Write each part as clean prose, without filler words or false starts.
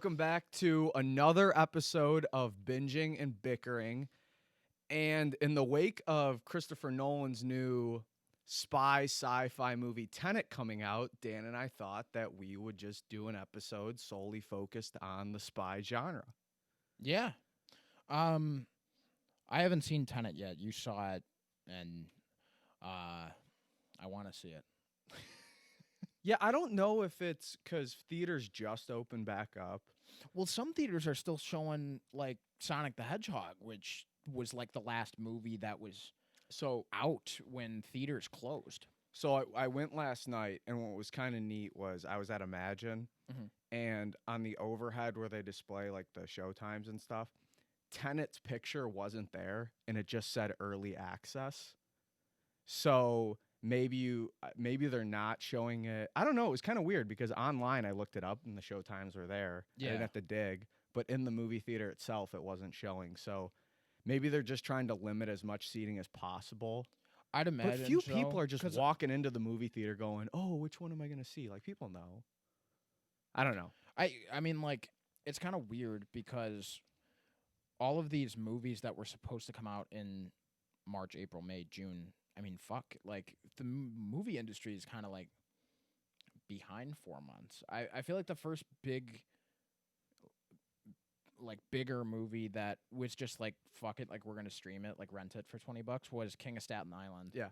Welcome back to another episode of Binging and Bickering. And in the wake of Christopher Nolan's new spy sci-fi movie Tenet coming out, Dan and I thought that we would just do an episode solely focused on the spy genre. Yeah. I haven't seen Tenet yet. You saw it, and I want to see it. Yeah, I don't know if it's because theaters just opened back up. Well, some theaters are still showing like Sonic the Hedgehog, which was like the last movie that was So out when theaters closed. So I went last night, and what was kind of neat was I was at Imagine, Mhm. and on the overhead where they display like the show times and stuff, Tenet's picture wasn't there, and it just said early access. So maybe they're not showing it. I don't know. It was kind of weird because online I looked it up, and the show times were there. I Yeah. didn't have to dig, but in the movie theater itself, it wasn't showing. So maybe they're just trying to limit as much seating as possible. I'd imagine. But few so, people are just 'cause walking into the movie theater going, "Oh, which one am I going to see?" Like people know. I don't know. I mean, like, it's kind of weird because all of these movies that were supposed to come out in March, April, May, June. I mean, fuck. Like the movie industry is kind of like behind 4 months. I feel like the first bigger movie that was just like fuck it, like we're gonna stream it, like rent it for $20 was King of Staten Island. Yeah.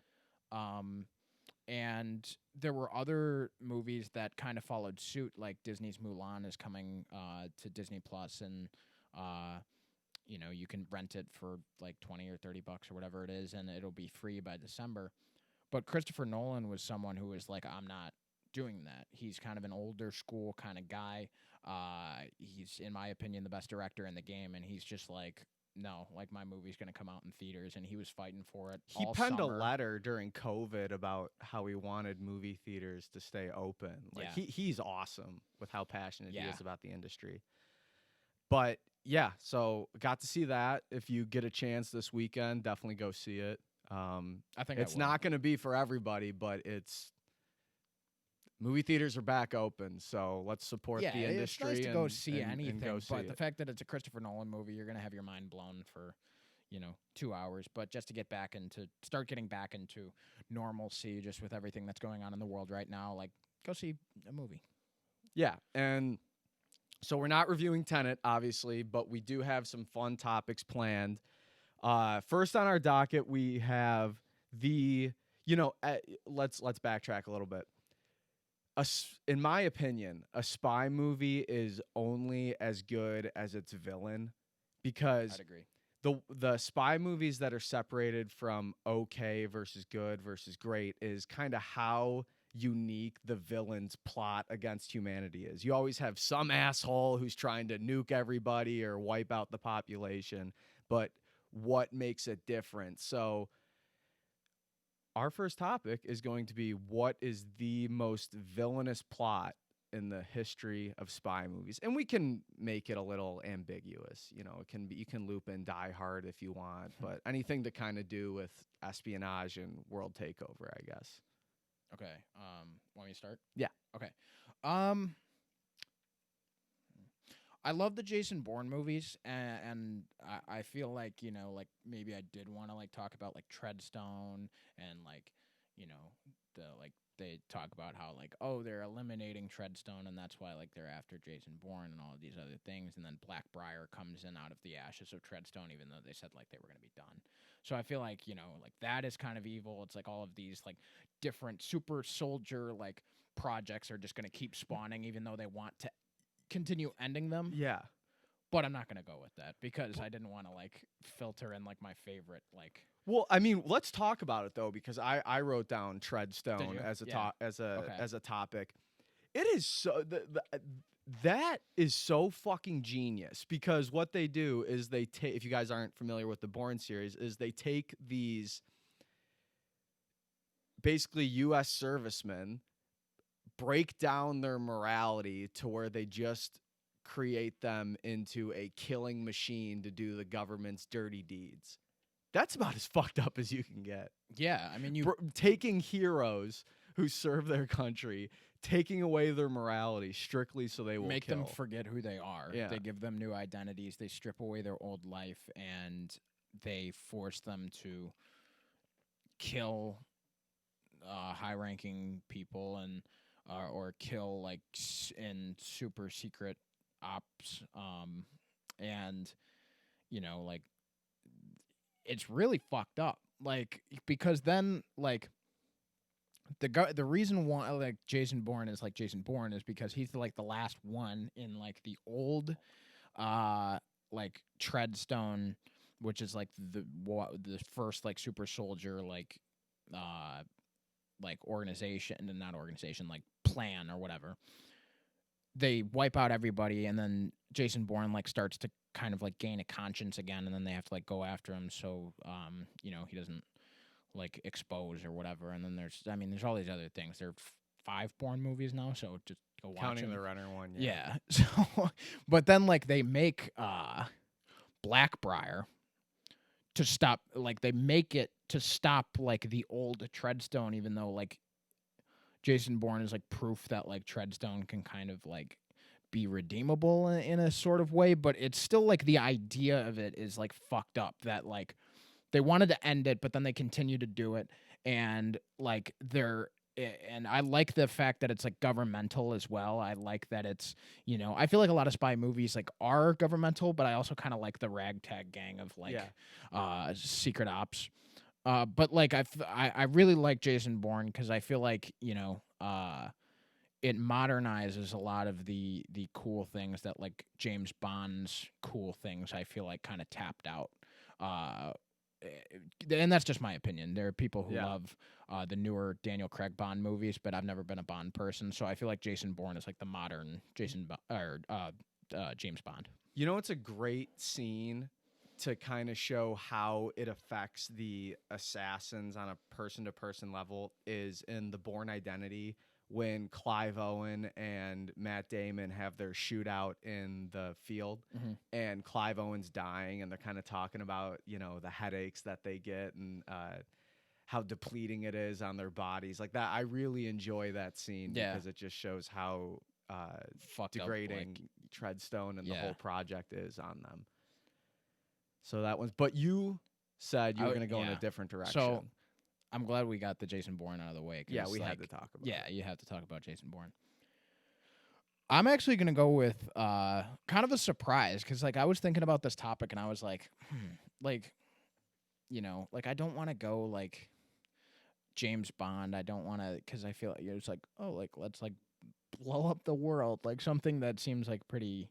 And there were other movies that kind of followed suit, like Disney's Mulan is coming to Disney Plus, and you can rent it for like $20 or $30 or whatever it is, and it'll be free by December. But Christopher Nolan was someone who was like, I'm not doing that. He's kind of an older school kind of guy. He's, in my opinion, the best director in the game, and he's just like, no, like my movie's going to come out in theaters, and he was fighting for it. He all penned summer. a letter during COVID about how he wanted movie theaters to stay open. Like Yeah. he's awesome with how passionate he Yeah. is about the industry. But yeah, so got to see that. If you get a chance this weekend, definitely go see it. I think It's I will. not going to be for everybody, but movie theaters are back open, so let's support the industry. It's nice to go see and anything, go see but the it. fact that it's a Christopher Nolan movie, you're gonna have your mind blown for, 2 hours. But just to start getting back into normalcy, just with everything that's going on in the world right now, like go see a movie. Yeah, and so we're not reviewing Tenet, obviously, but we do have some fun topics planned. First on our docket, we have let's backtrack a little bit. In my opinion, a spy movie is only as good as its villain, because I'd agree. the spy movies that are separated from okay versus good versus great is kind of how unique the villain's plot against humanity is. You always have some asshole who's trying to nuke everybody or wipe out the population, but what makes it different? So our first topic is going to be, what is the most villainous plot in the history of spy movies? And we can make it a little ambiguous. It can be, you can loop in Die Hard if you want, but anything to kind of do with espionage and world takeover, I guess. Okay. Want me to start? Yeah. Okay. I love the Jason Bourne movies, and I feel like, like maybe I did want to like talk about like Treadstone, and like, they talk about how like, oh, they're eliminating Treadstone, and that's why like they're after Jason Bourne and all of these other things, and then Blackbriar comes in out of the ashes of Treadstone, even though they said like they were going to be done. So I feel like, like that is kind of evil. It's like all of these like different super soldier like projects are just going to keep spawning, even though they want to continue ending them. Yeah. But I'm not going to go with that because I didn't want to like filter in like my favorite like. Well, I mean, let's talk about it though, because I wrote down Treadstone you? as a Yeah. as a topic. It is so that is so fucking genius, because what they do is they take, if you guys aren't familiar with the Bourne series, is they take these basically U.S. servicemen, break down their morality to where they just create them into a killing machine to do the government's dirty deeds. That's about as fucked up as you can get. Yeah, I mean Taking heroes who serve their country, taking away their morality strictly so they will Make kill. them forget who they are. Yeah. They give them new identities. They strip away their old life, and they force them to kill high-ranking people and or kill like in super secret ops. And like it's really fucked up. Like because then like the reason why like Jason Bourne is like Jason Bourne is because he's like the last one in like the old like Treadstone, which is like the first like super soldier like organization, and not organization, like plan or whatever. They wipe out everybody, and then Jason Bourne like starts to kind of like gain a conscience again, and then they have to like go after him so he doesn't like expose or whatever. And then there's all these other things. There are 5 Bourne movies now, so just go watch Counting them. the Renner one. Yeah. So, but then like they make Blackbriar to stop. Like they make it to stop like the old Treadstone, even though like Jason Bourne is like proof that like Treadstone can kind of like be redeemable in a sort of way, but it's still like the idea of it is like fucked up, that like they wanted to end it, but then they continue to do it. And like and I like the fact that it's like governmental as well. I like that it's, I feel like a lot of spy movies like are governmental, but I also kind of like the ragtag gang of like secret ops. But like I really like Jason Bourne because I feel like it modernizes a lot of the cool things that like James Bond's cool things I feel like kind of tapped out. And that's just my opinion. There are people who love the newer Daniel Craig Bond movies, but I've never been a Bond person, so I feel like Jason Bourne is like the modern James Bond. It's a great scene to kind of show how it affects the assassins on a person-to-person level is in The Bourne Identity, when Clive Owen and Matt Damon have their shootout in the field, and Clive Owen's dying, and they're kind of talking about, the headaches that they get and how depleting it is on their bodies. Like that, I really enjoy that scene because it just shows how degrading Treadstone and the whole project is on them. So that one's, but you said you were going to go in a different direction. So I'm glad we got the Jason Bourne out of the way. Yeah, we had to talk about it. Yeah, you have to talk about Jason Bourne. I'm actually going to go with kind of a surprise because, like, I was thinking about this topic and I was like, like, I don't want to go, like, James Bond. I don't want to, because I feel like it's like, oh, like, let's, like, blow up the world. Like, something that seems, like, pretty,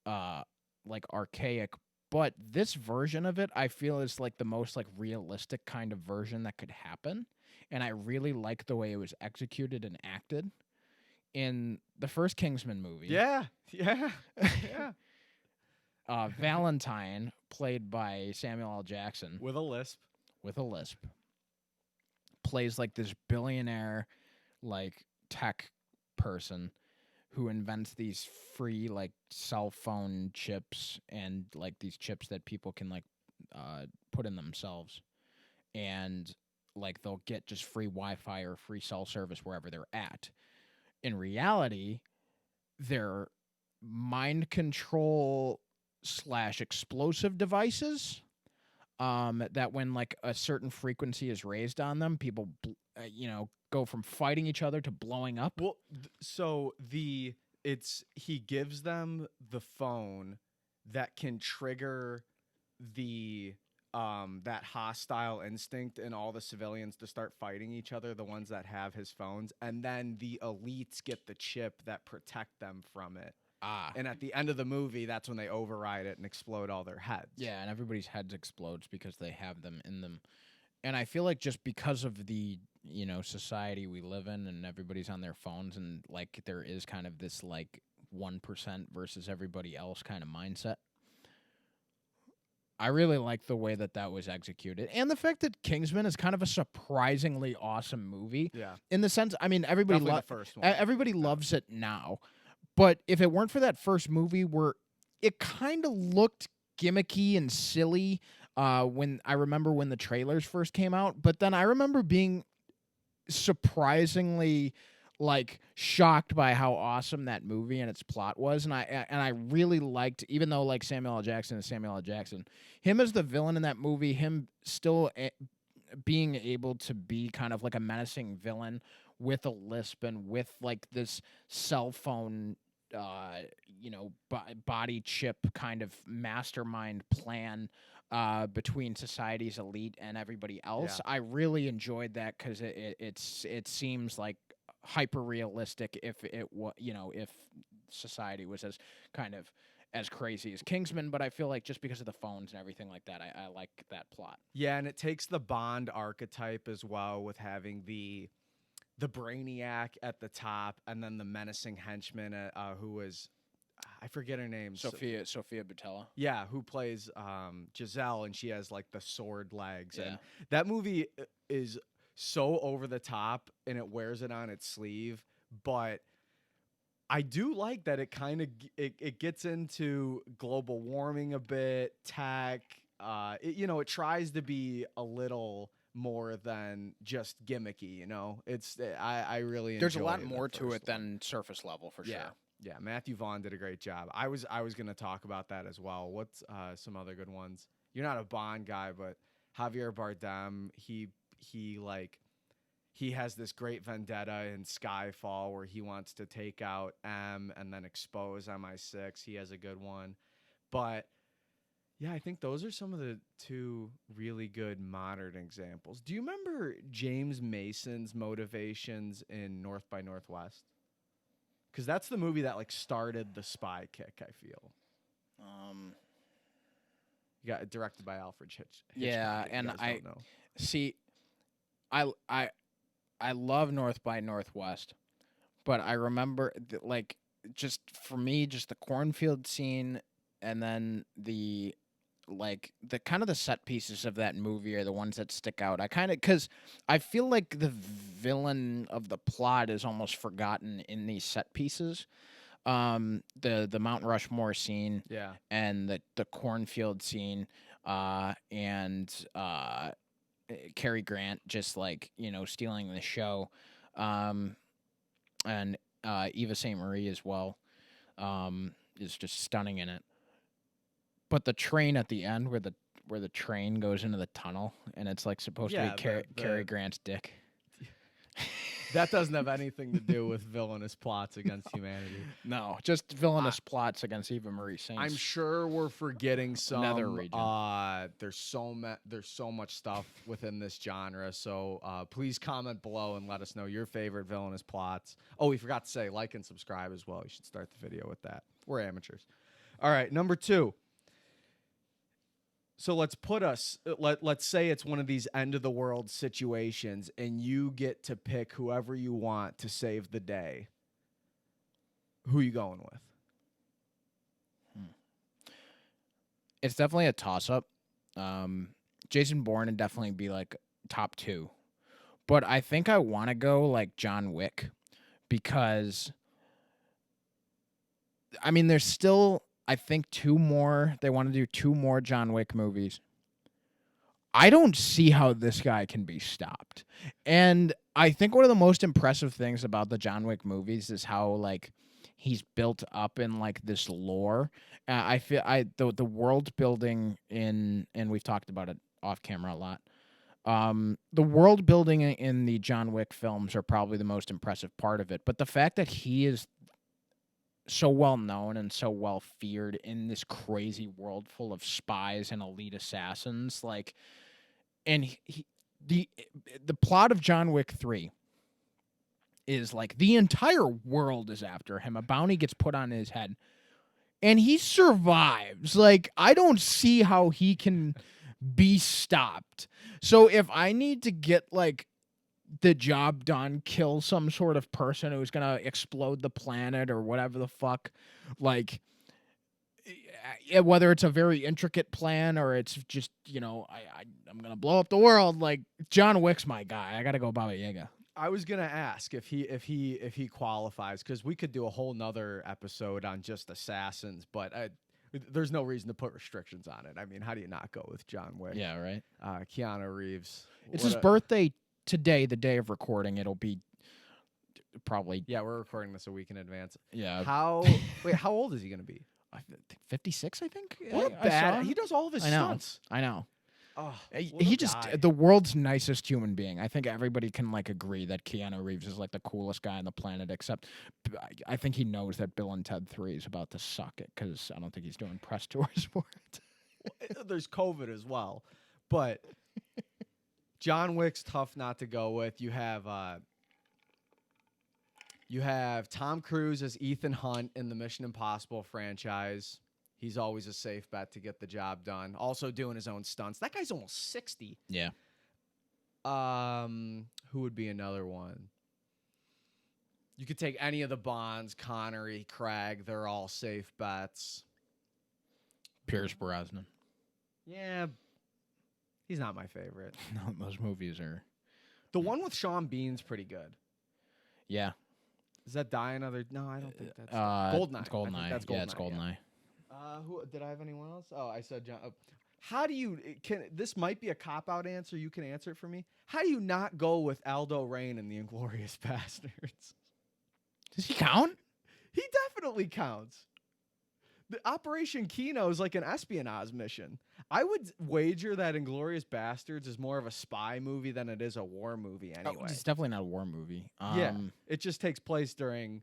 like, archaic. But this version of it, I feel, is like the most like realistic kind of version that could happen. And I really like the way it was executed and acted in the first Kingsman movie. Yeah. Valentine, played by Samuel L. Jackson. With a lisp. Plays like this billionaire, like tech person who invents these free like cell phone chips and like these chips that people can like put in themselves, and like they'll get just free Wi-Fi or free cell service wherever they're at. In reality, they're mind control / explosive devices that when like a certain frequency is raised on them, people go from fighting each other to blowing up. Well, he gives them the phone that can trigger the that hostile instinct in all the civilians to start fighting each other, the ones that have his phones, and then the elites get the chip that protect them from it. And at the end of the movie, that's when they override it and explode all their heads. Yeah, and everybody's heads explodes because they have them in them. And I feel like just because of the, society we live in and everybody's on their phones and, like, there is kind of this, like, 1% versus everybody else kind of mindset. I really like the way that was executed. And the fact that Kingsman is kind of a surprisingly awesome movie. Yeah. In the sense, I mean, everybody everybody loves it now. But if it weren't for that first movie where it kind of looked gimmicky and silly when the trailers first came out, but then I remember being surprisingly like shocked by how awesome that movie and its plot was, and I really liked, even though like Samuel L. Jackson is Samuel L. Jackson, him as the villain in that movie, him still being able to be kind of like a menacing villain with a lisp and with like this cell phone body chip kind of mastermind plan between society's elite and everybody else. Yeah. I really enjoyed that because it seems like hyper realistic if if society was as kind of as crazy as Kingsman, but I feel like just because of the phones and everything like that, I like that plot. Yeah, and it takes the Bond archetype as well, with having the brainiac at the top, and then the menacing henchman who was, I forget her name. Sophia Butella. Yeah, who plays Giselle, and she has like the sword legs. Yeah. And that movie is so over the top, and it wears it on its sleeve. But I do like that it kind of it gets into global warming a bit, tech. It tries to be a little more than just gimmicky. I really There's a enjoy lot the more to first it one. than surface level for Yeah. sure. Yeah, Matthew Vaughn did a great job. I was going to talk about that as well. What's some other good ones? You're not a Bond guy, but Javier Bardem, he has this great vendetta in Skyfall where he wants to take out M and then expose MI6. He has a good one. But yeah, I think those are some of the two really good modern examples. Do you remember James Mason's motivations in North by Northwest? Because that's the movie that like started the spy kick, I feel. You got it directed by Alfred Hitchcock. Yeah, if you and guys I don't know. see. I love North by Northwest, but I remember like just for me, just the cornfield scene, and then the kind of the set pieces of that movie are the ones that stick out. I kind of because I feel like the villain of the plot is almost forgotten in these set pieces. The Mount Rushmore scene, Yeah. and the cornfield scene, and Cary Grant just like stealing the show, and Eva St. Marie as well, is just stunning in it. But the train at the end, where the train goes into the tunnel, and it's like supposed to be Cary Grant's dick. That doesn't have anything to do with villainous plots against humanity. No, just villainous plots against Eva Marie Saints. I'm sure we're forgetting some. Nether region. There's so much stuff within this genre. So please comment below and let us know your favorite villainous plots. Oh, we forgot to say like and subscribe as well. You should start the video with that. We're amateurs. All right, number 2. So let's let's say it's one of these end of the world situations, and you get to pick whoever you want to save the day. Who are you going with? It's definitely a toss-up. Jason Bourne would definitely be like top 2. But I think I want to go like John Wick because, I mean, there's still, I think, 2 more. They want to do 2 more John Wick movies. I don't see how this guy can be stopped. And I think one of the most impressive things about the John Wick movies is how like he's built up in like this lore. I feel the world building and we've talked about it off camera a lot. The world building in the John Wick films are probably the most impressive part of it. But the fact that he is so well known and so well feared in this crazy world full of spies and elite assassins, like, and the plot of John Wick 3 is like the entire world is after him. A bounty gets put on his head, and he survives. Like, I don't see how he can be stopped. So if I need to get like the job done, kill some sort of person who's gonna explode the planet or whatever the fuck, like, whether it's a very intricate plan or it's just I'm gonna blow up the world, like, John Wick's my guy. I gotta go Baba Yaga. I was gonna ask if he qualifies, because we could do a whole nother episode on just assassins, but there's no reason to put restrictions on it. I mean, how do you not go with John Wick? Yeah, right. Keanu Reeves. It's his birthday today, the day of recording. It'll be probably. Yeah, we're recording this a week in advance. Yeah. How old is he gonna be? 56, I think. What a I saw. bad. He does all of his I know. stunts. I know. Oh, He just the world's nicest human being. I think everybody can like agree that Keanu Reeves is like the coolest guy on the planet. Except, I think he knows that Bill and Ted 3 is about to suck it because I don't think he's doing press tours for it. There's COVID as well, but John Wick's tough not to go with. You have Tom Cruise as Ethan Hunt in the Mission Impossible franchise. He's always a safe bet to get the job done. Also doing his own stunts. That guy's almost 60. Yeah. Who would be another one? You could take any of the Bonds, Connery, Craig. They're all safe bets. Pierce Brosnan. Yeah. He's not my favorite. No, those movies are. The one with Sean Bean's pretty good. Yeah. Is that Die Another? No, I don't think that's Goldeneye. It's Goldeneye. That's Goldeneye. Yeah, it's Goldeneye. Yeah. Who did I have anyone else? Oh, I said John. How do you this might be a cop-out answer. You can answer it for me. How do you not go with Aldo Rain in the Inglourious Bastards? Does he count? He definitely counts. The Operation Kino is like an espionage mission. I would wager that Inglourious Bastards is more of a spy movie than it is a war movie anyway. Oh, it's definitely not a war movie. Yeah, it just takes place during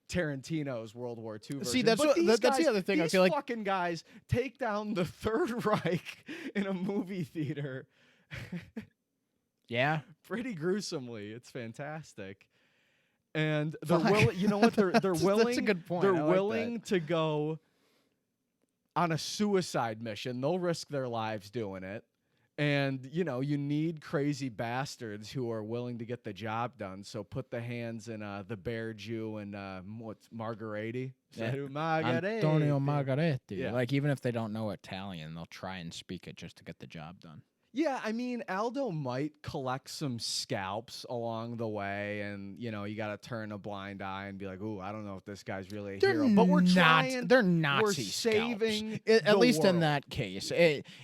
Tarantino's World War II version. See, that's the other thing. I feel like fucking guys take down the Third Reich in a movie theater. Yeah, pretty gruesomely. It's fantastic. And they're you know what? They're willing. That's a good point. They're willing to go on a suicide mission. They'll risk their lives doing it. And, you know, you need crazy bastards who are willing to get the job done. So put the hands in the Bear Jew and what's Margheriti? Margheriti. Antonio Margheriti. Yeah. Like, even if they don't know Italian, they'll try and speak it just to get the job done. Yeah, I mean, Aldo might collect some scalps along the way, and, you know, you got to turn a blind eye and be like, ooh, I don't know if this guy's really a hero. But we're trying. They're Nazi we're saving at least world. in that case.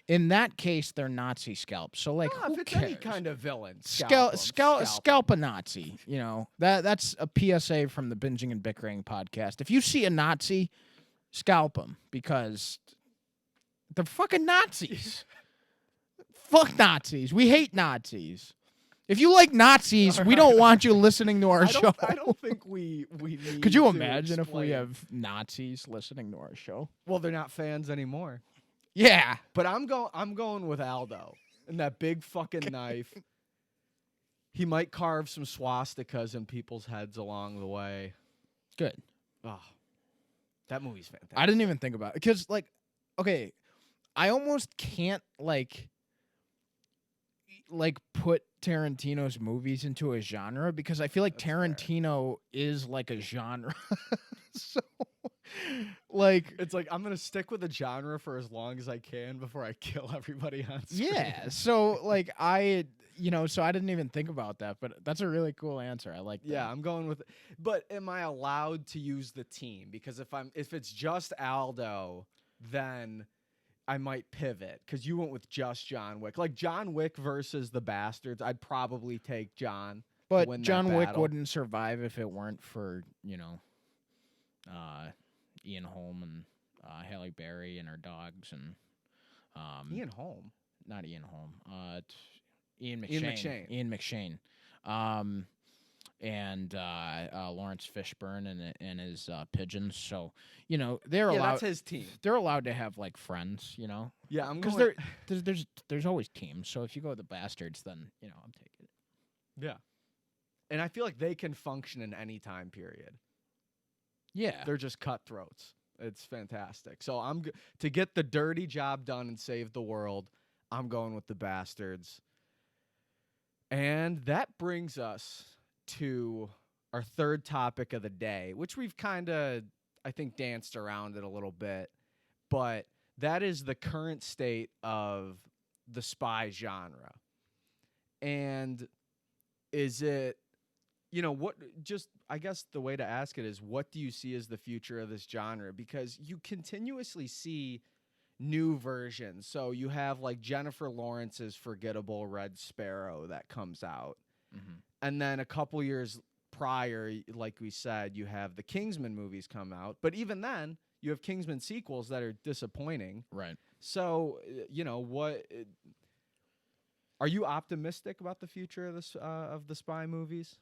In that case, they're Nazi scalps. So, like, no, who if it's cares? any kind of villain, Scalp a Nazi. You know, that's a PSA from the Binging and Bickering podcast. If you see a Nazi, scalp them because they're fucking Nazis. Fuck Nazis. We hate Nazis. If you like Nazis, we don't want you listening to our show. I don't think we need. Could you to imagine if we explain. have Nazis listening to our show? Well, they're not fans anymore. Yeah. But I'm going with Aldo and that big fucking knife. He might carve some swastikas in people's heads along the way. Good. Oh, that movie's fantastic. I didn't even think about it because, like, okay, I almost can't put Tarantino's movies into a genre because I feel like That's Tarantino is like a genre. So, like, it's like I'm gonna stick with a genre for as long as I can before I kill everybody on screen. yeah. So, like, I didn't even think about that, but that's a really cool answer. I like that. Yeah, I'm going with. But am I allowed to use the team? Because if it's just Aldo, then I might pivot because you went with just John Wick. Like John Wick versus the Bastards, I'd probably take John. But win John that Wick battle. wouldn't survive if it weren't for, Ian Holm and Halle Berry and her dogs and Ian Holm, not Ian Holm, it's Ian Ian McShane. McShane. Ian McShane. And Lawrence Fishburne and his pigeons. So, they're allowed. That's his team. They're allowed to have like friends, Yeah, I'm because going. there's always teams. So if you go with the Bastards, then I'm taking it. Yeah, and I feel like they can function in any time period. Yeah, They're just cutthroats. It's fantastic. So to get the dirty job done and save the world, I'm going with the Bastards. And that brings us to our third topic of the day, which we've kind of, I think, danced around it a little bit. But that is the current state of the spy genre. And is it, I guess the way to ask it is, what do you see as the future of this genre? Because you continuously see new versions. So you have like Jennifer Lawrence's forgettable Red Sparrow that comes out. Mm-hmm. And then a couple years prior, like we said, you have the Kingsman movies come out, but even then, you have Kingsman sequels that are disappointing. Right. So, what are you optimistic about the future of this of the spy movies?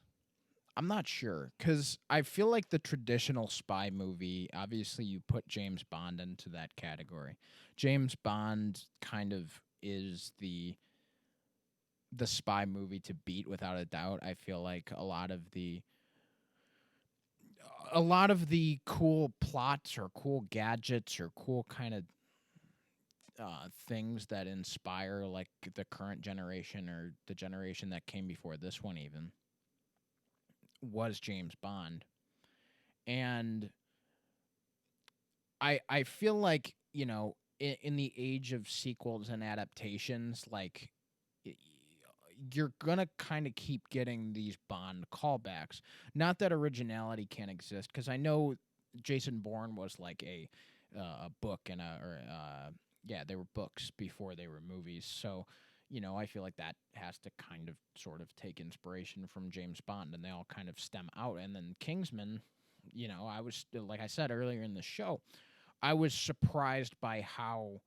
I'm not sure because I feel like the traditional spy movie, obviously, you put James Bond into that category. James Bond kind of is the spy movie to beat without a doubt. I feel like a lot of the cool plots or cool gadgets or cool kind of things that inspire like the current generation or the generation that came before this one even was James Bond. And I feel like, in the age of sequels and adaptations, like you're gonna kind of keep getting these Bond callbacks. Not that originality can't exist, because I know Jason Bourne was like a book and yeah, they were books before they were movies. So, I feel like that has to kind of sort of take inspiration from James Bond, and they all kind of stem out. And then Kingsman, I was like I said earlier in the show, I was surprised by how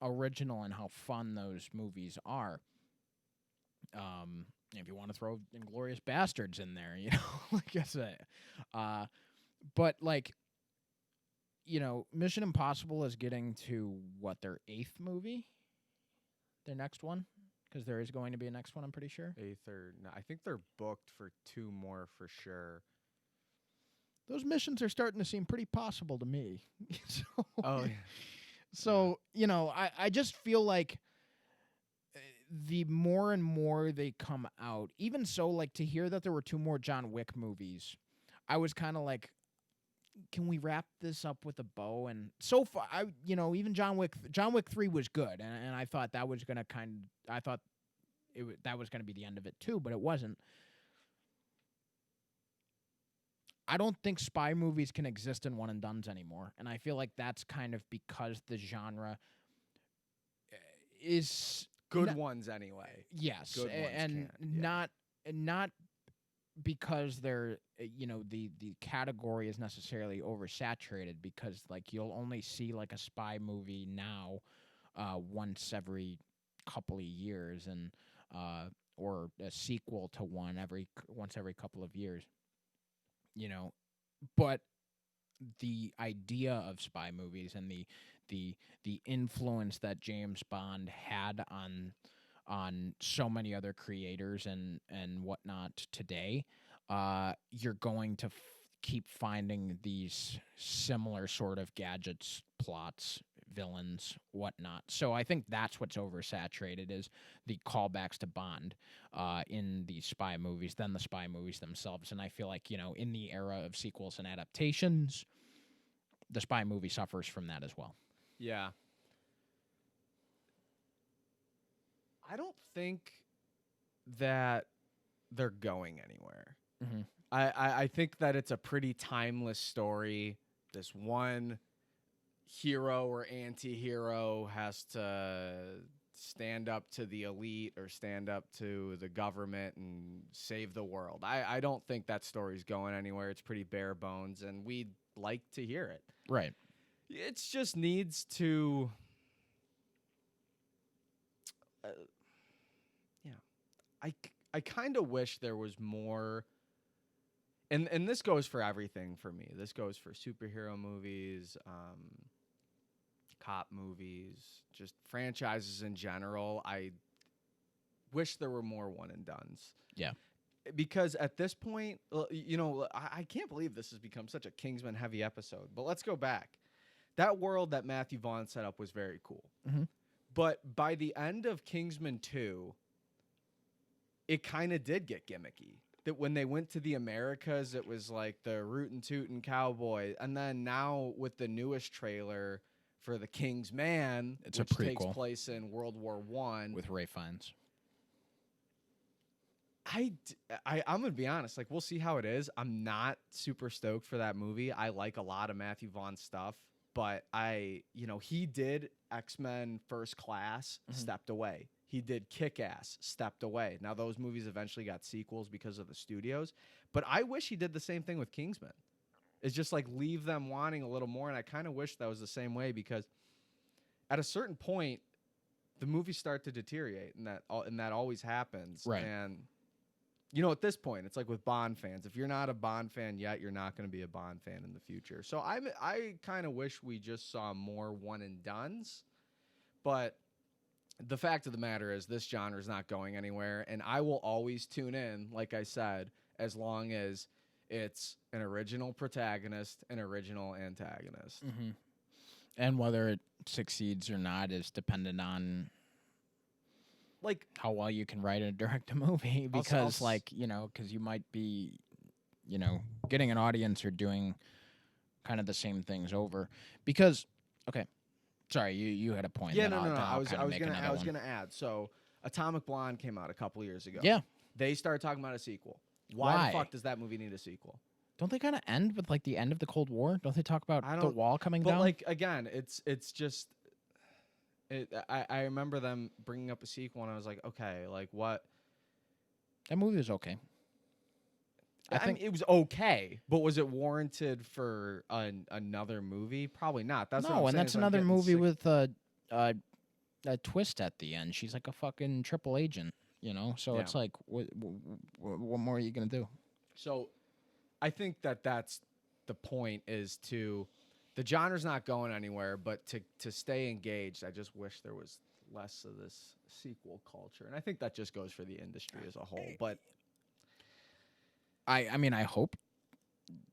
original and how fun those movies are. If you want to throw Inglorious Bastards in there, like I said, but like, Mission Impossible is getting to what, their 8th movie, their next one, because there is going to be a next one. I'm pretty sure 8th or no, I think they're booked for 2 more for sure. Those missions are starting to seem pretty possible to me. So, Oh, yeah. So, I just feel like the more and more they come out, even so, like to hear that there were 2 more John Wick movies, I was kind of like, can we wrap this up with a bow? And so far, even John Wick 3 was good, and I thought that was gonna that was gonna be the end of it too, but it wasn't. I don't think spy movies can exist in one and dones anymore, and I feel like that's kind of because the genre is Good ones anyway. yes, Good ones and can't, yeah. not because they're the category is necessarily oversaturated, because like you'll only see like a spy movie now once every couple of years, and or a sequel to one once every couple of years, but the idea of spy movies and the influence that James Bond had on so many other creators and whatnot today, you're going to keep finding these similar sort of gadgets, plots, villains, whatnot. So I think that's what's oversaturated, is the callbacks to Bond in the spy movies, than the spy movies themselves. And I feel like, in the era of sequels and adaptations, the spy movie suffers from that as well. Yeah. I don't think that they're going anywhere. Mm-hmm. I think that it's a pretty timeless story. This one hero or anti-hero has to stand up to the elite or stand up to the government and save the world. I don't think that story's going anywhere. It's pretty bare bones, and we'd like to hear it. Right. It just needs to I kind of wish there was more, and this goes for everything for me. This goes for superhero movies, cop movies, just franchises in general. I wish there were more one and dones. Yeah. Because at this point, I can't believe this has become such a Kingsman heavy episode. But let's go back. That world that Matthew Vaughn set up was very cool. Mm-hmm. But by the end of Kingsman 2, it kind of did get gimmicky. That when they went to the Americas, it was like the rootin' tootin' cowboy. And then now with the newest trailer for The King's Man, it's which a prequel takes place in World War I. with Ray Fiennes. I'm going to be honest. Like, we'll see how it is. I'm not super stoked for that movie. I like a lot of Matthew Vaughn's stuff. but he did X-Men First Class, stepped away. He did Kick-Ass, stepped away. Now, those movies eventually got sequels because of the studios, but I wish he did the same thing with Kingsman. It's just like leave them wanting a little more, and I kind of wish that was the same way, because at a certain point, the movies start to deteriorate, and that always happens. Right. And at this point, it's like with Bond fans. If you're not a Bond fan yet, you're not going to be a Bond fan in the future. So I kind of wish we just saw more one and dones. But the fact of the matter is, this genre is not going anywhere, and I will always tune in, like I said, as long as it's an original protagonist, an original antagonist. Mm-hmm. And whether it succeeds or not is dependent on like how well you can write and direct a movie. Because, because you might be, getting an audience or doing kind of the same things over. Because, okay, sorry, you had a point. Yeah, no. I was gonna add. So, Atomic Blonde came out a couple years ago. Yeah, they started talking about a sequel. Why the fuck does that movie need a sequel? Don't they kind of end with like the end of the Cold War? Don't they talk about the wall coming down? But like again, it's just. I remember them bringing up a sequel, and I was like, okay, like what? That movie was okay. I think it was okay, but was it warranted for another movie? Probably not. That's what I'm saying, that's another movie with a twist at the end. She's like a fucking triple agent, So it's like, what more are you gonna do? So, I think that's the point. Is the genre's not going anywhere, but to stay engaged, I just wish there was less of this sequel culture, and I think that just goes for the industry as a whole. But I mean, I hope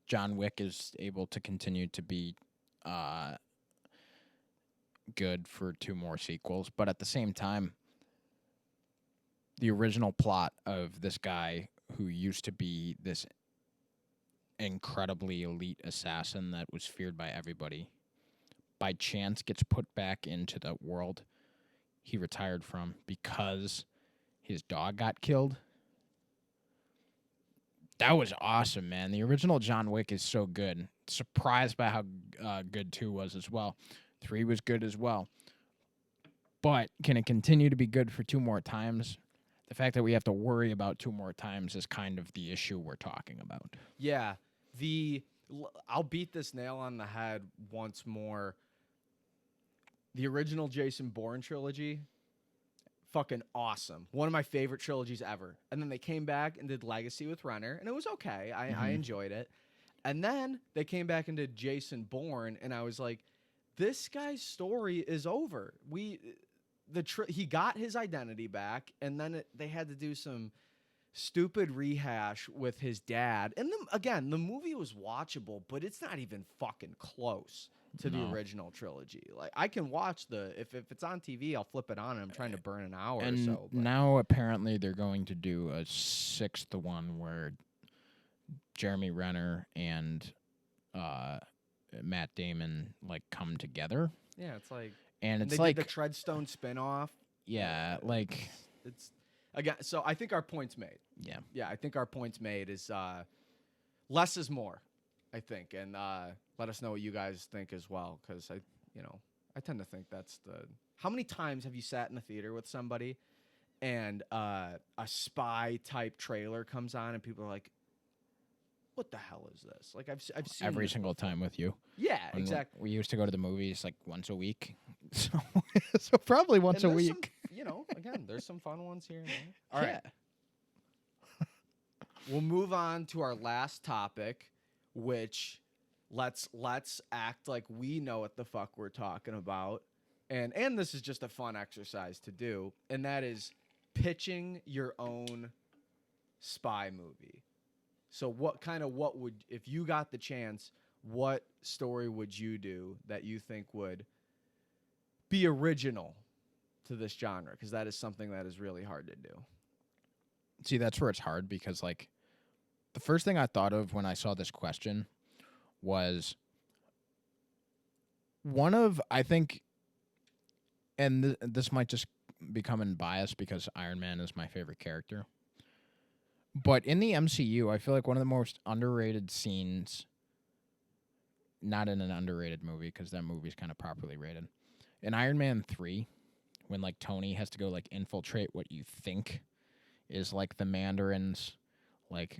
John Wick is able to continue to be good for 2 more sequels, but at the same time, the original plot of this guy who used to be this incredibly elite assassin that was feared by everybody, by chance gets put back into the world he retired from because his dog got killed. That was awesome, man. The original John Wick is so good. Surprised by how good 2 was as well. 3 was good as well. But can it continue to be good for 2 more times? The fact that we have to worry about 2 more times is kind of the issue we're talking about. Yeah. I'll beat this nail on the head once more. The original Jason Bourne trilogy, fucking awesome. One of my favorite trilogies ever. And then they came back and did Legacy with Renner, and it was okay. I enjoyed it. And then they came back and did Jason Bourne, and I was like, this guy's story is over. He got his identity back, and then they had to do some stupid rehash with his dad. And again, the movie was watchable, but it's not even fucking close to the original trilogy. Like, I can watch if it's on TV, I'll flip it on, and I'm trying to burn an hour or so. But now apparently they're going to do a 6th one where Jeremy Renner and Matt Damon like come together. Yeah, it's like, and it's they like did the Treadstone spinoff. Yeah, like it's again. So I think our point's made. Yeah, I think our point's made is less is more. I think, and let us know what you guys think as well, because I tend to think that's the. How many times have you sat in the theater with somebody, and a spy type trailer comes on, and people are like, "What the hell is this?" Like I've seen every single time with you. Yeah, exactly. We used to go to the movies like once a week, so probably once a week. Again, there's some fun ones here and there. All right. We'll move on to our last topic, which let's act like we know what the fuck we're talking about. And this is just a fun exercise to do, and that is pitching your own spy movie. So what would, if you got the chance, what story would you do that you think would be original to this genre? Because that is something that is really hard to do. See, that's where it's hard, because like the first thing I thought of when I saw this question was one of, I think, and this might just become biased because Iron Man is my favorite character, but in the MCU, I feel like one of the most underrated scenes not in an underrated movie because that movie's kind of properly rated. In Iron Man 3, when like Tony has to go like infiltrate what you think is like the Mandarin's like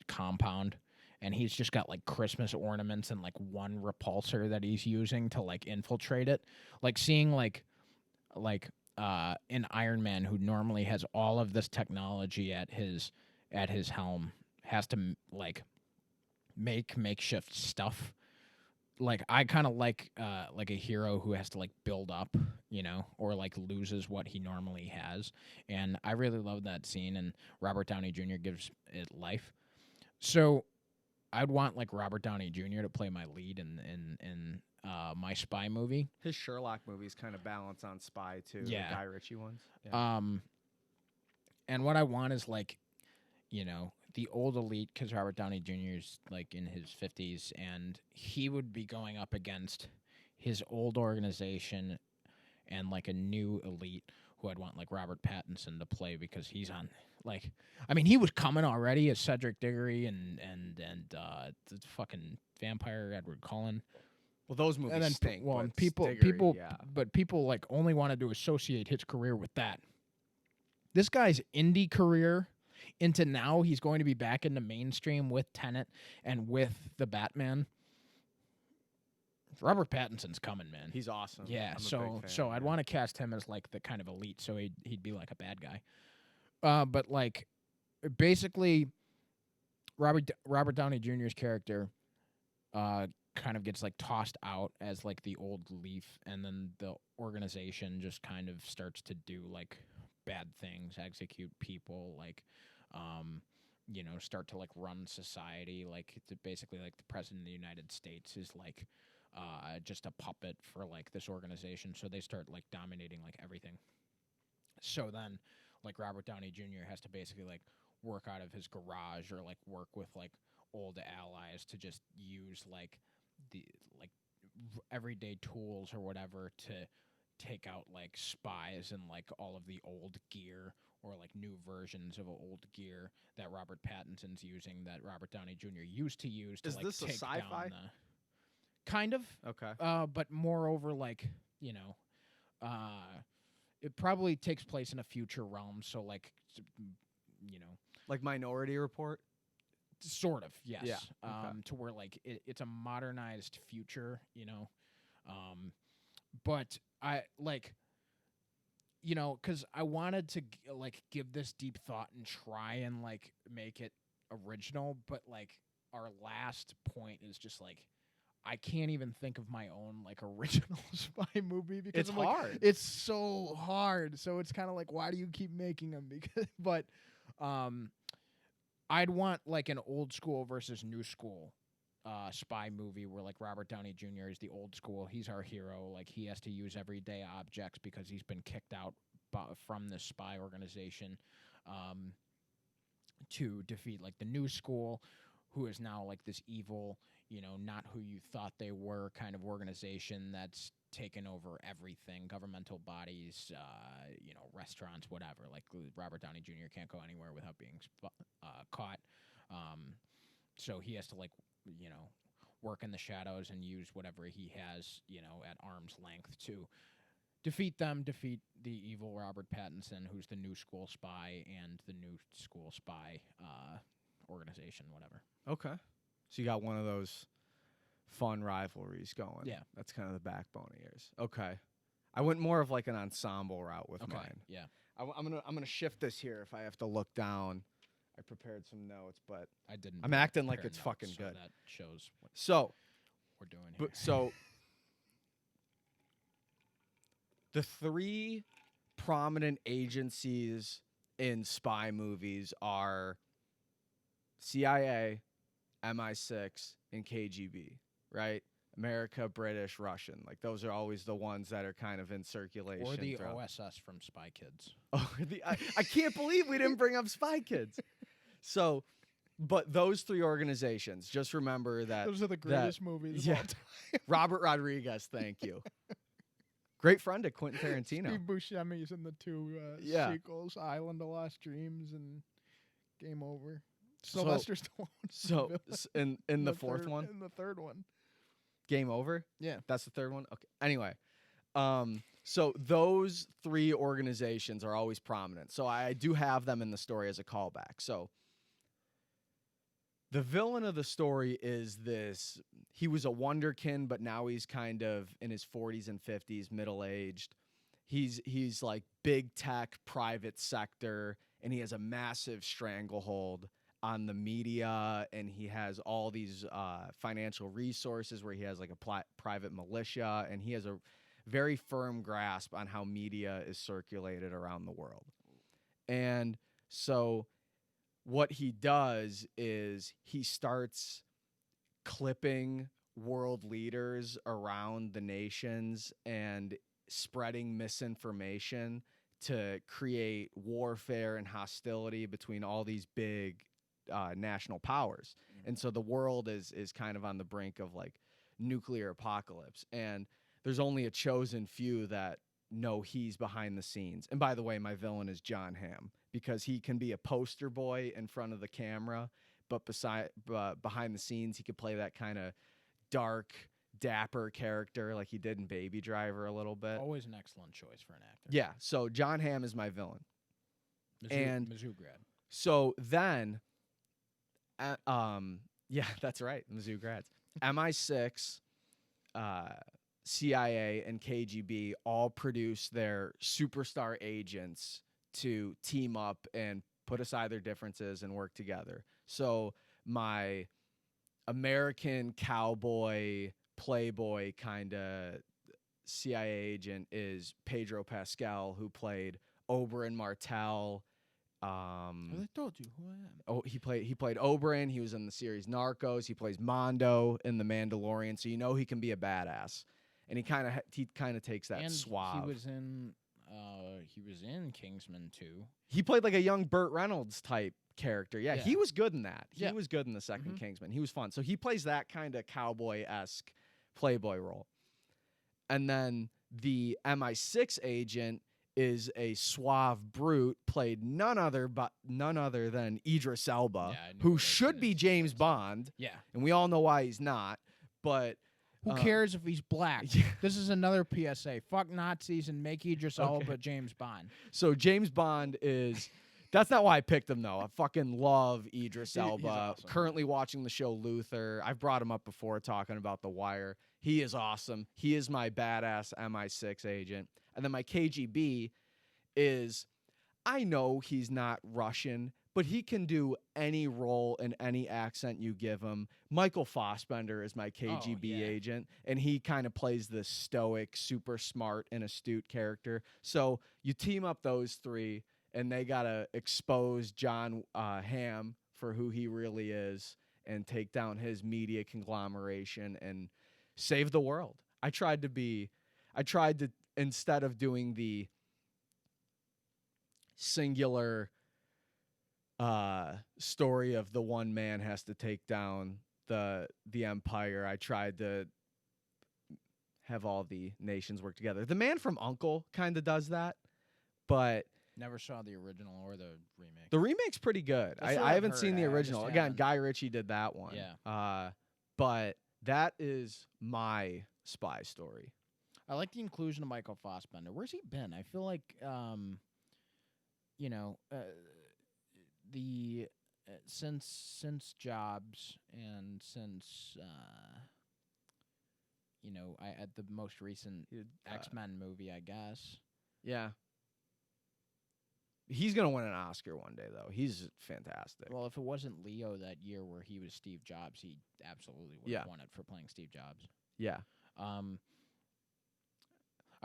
compound, and he's just got like Christmas ornaments and like one repulsor that he's using to like infiltrate it. Like seeing an Iron Man who normally has all of this technology at his helm has to like make makeshift stuff. Like I kind of like a hero who has to like build up, or like loses what he normally has. And I really love that scene, and Robert Downey Jr. gives it life. So I'd want like Robert Downey Jr. to play my lead in my spy movie. His Sherlock movies kind of balance on spy too. Yeah. The Guy Ritchie ones. Yeah. And what I want is like, the old elite, because Robert Downey Jr. is like in his 50s, and he would be going up against his old organization and like a new elite who I'd want like Robert Pattinson to play, because he's on like, I mean, he was coming already as Cedric Diggory and the fucking vampire Edward Cullen. Well, those movies And then stink. But people, yeah. but people like only wanted to associate his career with that. This guy's indie career into now, he's going to be back in the mainstream with Tenet and with the Batman. Robert Pattinson's coming, man. He's awesome. Yeah, I'm so a big fan, I'd yeah. want to cast him as like the kind of elite, so he'd be like a bad guy. But like basically, Robert Downey Jr.'s character kind of gets like tossed out as like the old leaf, and then the organization just kind of starts to do like bad things, execute people, like start to like run society. Like it's basically like the president of the United States is like just a puppet for like this organization, so they start like dominating like everything. So then like Robert Downey Jr. has to basically like work out of his garage, or like work with like old allies to just use like the like everyday tools or whatever to take out like spies and like all of the old gear, or like new versions of old gear that Robert Pattinson's using, that Robert Downey Jr. used to use to Is like this a take sci-fi? down the kind of Okay. but moreover like it probably takes place in a future realm, so like Like Minority Report? sort of, yes. Yeah, okay. To where like it's a modernized future, but I like, because I wanted to like give this deep thought and try and like make it original, but like our last point is just like I can't even think of my own like original spy movie, because It's I'm like, hard. it's so hard. So it's kind of like, why do you keep making them? Because, but I'd want like an old school versus new school spy movie where like Robert Downey Jr. is the old school. He's our hero. Like he has to use everyday objects because he's been kicked out from this spy organization to defeat like the new school, who is now like this evil, not who you thought they were kind of organization that's taken over everything, governmental bodies, restaurants, whatever. Like Robert Downey Jr. can't go anywhere without being caught. So he has to like, work in the shadows and use whatever he has, at arm's length to defeat the evil Robert Pattinson, who's the new school spy, and the new school spy organization, whatever. Okay. So you got one of those fun rivalries going. Yeah. That's kind of the backbone of yours. Okay. I went more of like an ensemble route with mine. Yeah. I'm gonna shift this here if I have to look down. I prepared some notes, but I didn't. I'm acting like prepare it's notes, fucking so good. That shows what So we're doing here. So the three prominent agencies in spy movies are CIA, MI6, and KGB, right? America, British, Russian. Like those are always the ones that are kind of in circulation. Or the throughout. OSS from Spy Kids. Oh, I can't believe we didn't bring up Spy Kids. So, but those three organizations, just remember that. Those are the greatest movies of Yeah. all time. Robert Rodriguez, thank you. Great friend of Quentin Tarantino. Steve Buscemi's in the two sequels, Island of Lost Dreams and Game Over. Sylvester Stallone. So in the fourth one? In the third one. Game Over? Yeah. That's the third one? Okay. Anyway, so those 3 organizations are always prominent. So I do have them in the story as a callback. So the villain of the story is this. He was a wonderkin, but now he's kind of in his 40s and 50s, middle-aged. He's like big tech, private sector, and he has a massive stranglehold on the media, and he has all these financial resources where he has like a private militia, and he has a very firm grasp on how media is circulated around the world. And so what he does is he starts clipping world leaders around the nations and spreading misinformation to create warfare and hostility between all these big national powers. And so the world is kind of on the brink of like nuclear apocalypse. And there's only a chosen few that know he's behind the scenes. And by the way, my villain is John Hamm, because he can be a poster boy in front of the camera, but behind the scenes, he could play that kind of dark, dapper character like he did in Baby Driver a little bit. Always an excellent choice for an actor. Yeah, so John Hamm is my villain. Mizzou grad. So then, yeah, that's right, Mizzou grads. MI6, CIA, and KGB all produce their superstar agents to team up and put aside their differences and work together. So my American cowboy, playboy kind of CIA agent is Pedro Pascal, who played Oberyn Martell. I told you who I am. Oh, he played Oberyn. He was in the series Narcos. He plays Mondo in The Mandalorian. So you know he can be a badass, and he kind of takes that and suave. He was in Kingsman too. He played like a young Burt Reynolds type character. Yeah, Yeah. he was good in that. He Yeah. was good in the second Kingsman. He was fun. So he plays that kind of cowboy-esque playboy role. And then the MI6 agent is a suave brute, played none other than Idris Elba, Yeah, I knew who what should be Idris James is. Bond, Yeah. and we all know why he's not. But Who cares if he's black? Yeah. This is another PSA. Fuck Nazis and make Idris Elba James Bond. So James Bond is. That's not why I picked him, though. I fucking love Idris Elba. awesome. Currently watching the show Luther. I've brought him up before talking about The Wire. He is awesome. He is my badass MI6 agent. And then my KGB is, I know he's not Russian, but he can do any role in any accent you give him. Michael Fassbender is my KGB agent, and he kind of plays this stoic, super smart and astute character. So you team up those 3, and they got to expose John Hamm for who he really is and take down his media conglomeration and save the world. I tried to, instead of doing the singular story of the one man has to take down the empire, I tried to have all the nations work together. The Man from U.N.C.L.E. kind of does that, but Never saw the original or the remake. the remake's pretty good. That's what I I've haven't heard. seen the I just original. Again, haven't. Guy Ritchie did that one. Yeah. But that is my spy story. I like the inclusion of Michael Fassbender. Where's he been? I feel like, since Jobs and since at the most recent X-Men movie, I guess. Yeah. He's going to win an Oscar one day, though. He's fantastic. Well, if it wasn't Leo that year where he was Steve Jobs, he absolutely would have won it for playing Steve Jobs. Yeah. I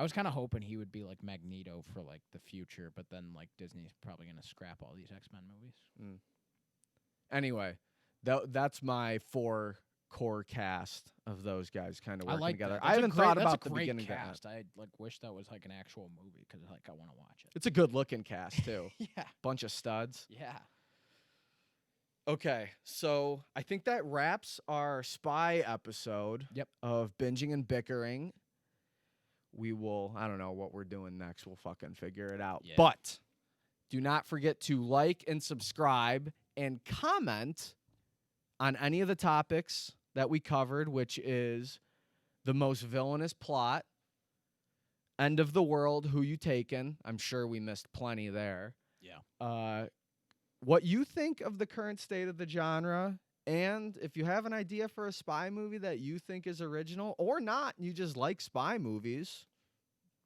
was kind of hoping he would be like Magneto for like the future, but then like Disney's probably going to scrap all these X-Men movies. Anyway, that's my 4 core cast of those guys kind of working together. That. I haven't thought that's about a the great beginning cast. of that. I like wish that was like an actual movie because like I want to watch it. It's a good looking cast too. Yeah. Bunch of studs. Yeah. Okay, so I think that wraps our spy episode of Binging and Bickering. We will, I don't know what we're doing next. We'll fucking figure it out. Yeah. But do not forget to like and subscribe and comment on any of the topics that we covered, which is the most villainous plot, end of the world, who you taking? I'm sure we missed plenty there. Yeah. What you think of the current state of the genre, and if you have an idea for a spy movie that you think is original or not, you just like spy movies,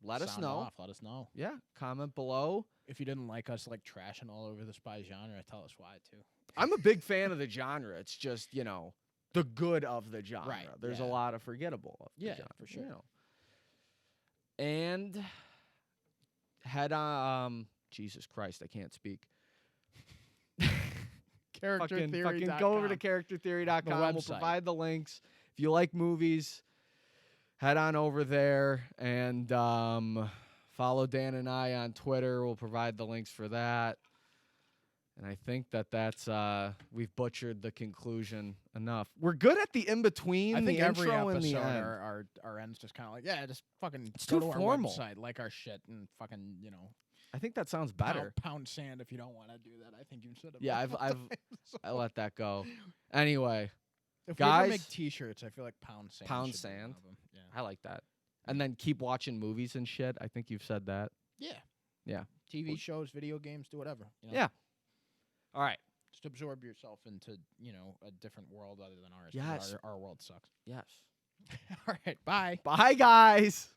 let us Sound know. off. Let us know. Yeah, comment below. If you didn't like us like trashing all over the spy genre, tell us why too. I'm a big fan of the genre. It's just, the good of the genre. Right, There's a yeah. lot of forgettable of the Yeah, genre. for sure. And head on, Jesus Christ, I can't speak. Fucking go over to charactertheory.com. The We'll website. provide the links. If you like movies, head on over there and follow Dan and I on Twitter. We'll provide the links for that. And I think that's we've butchered the conclusion enough. We're good at the in between, I think the every intro and episode, the end. our end's just kind of like, yeah, just fucking It's go too to formal. our website, like our shit, and fucking, I think that sounds better. Pound sand if you don't want to do that. I think you should have. Yeah, I let that go. Anyway, If we ever guys, make T-shirts, I feel like pound sand. Pound should be one sand? of 'em. Yeah. I like that. And then keep watching movies and shit. I think you've said that. Yeah. Yeah. TV shows, video games, do whatever. Yeah. All right. Just absorb yourself into, a different world other than ours. 'cause Yes. Our world sucks. Yes. All right. Bye. Bye, guys.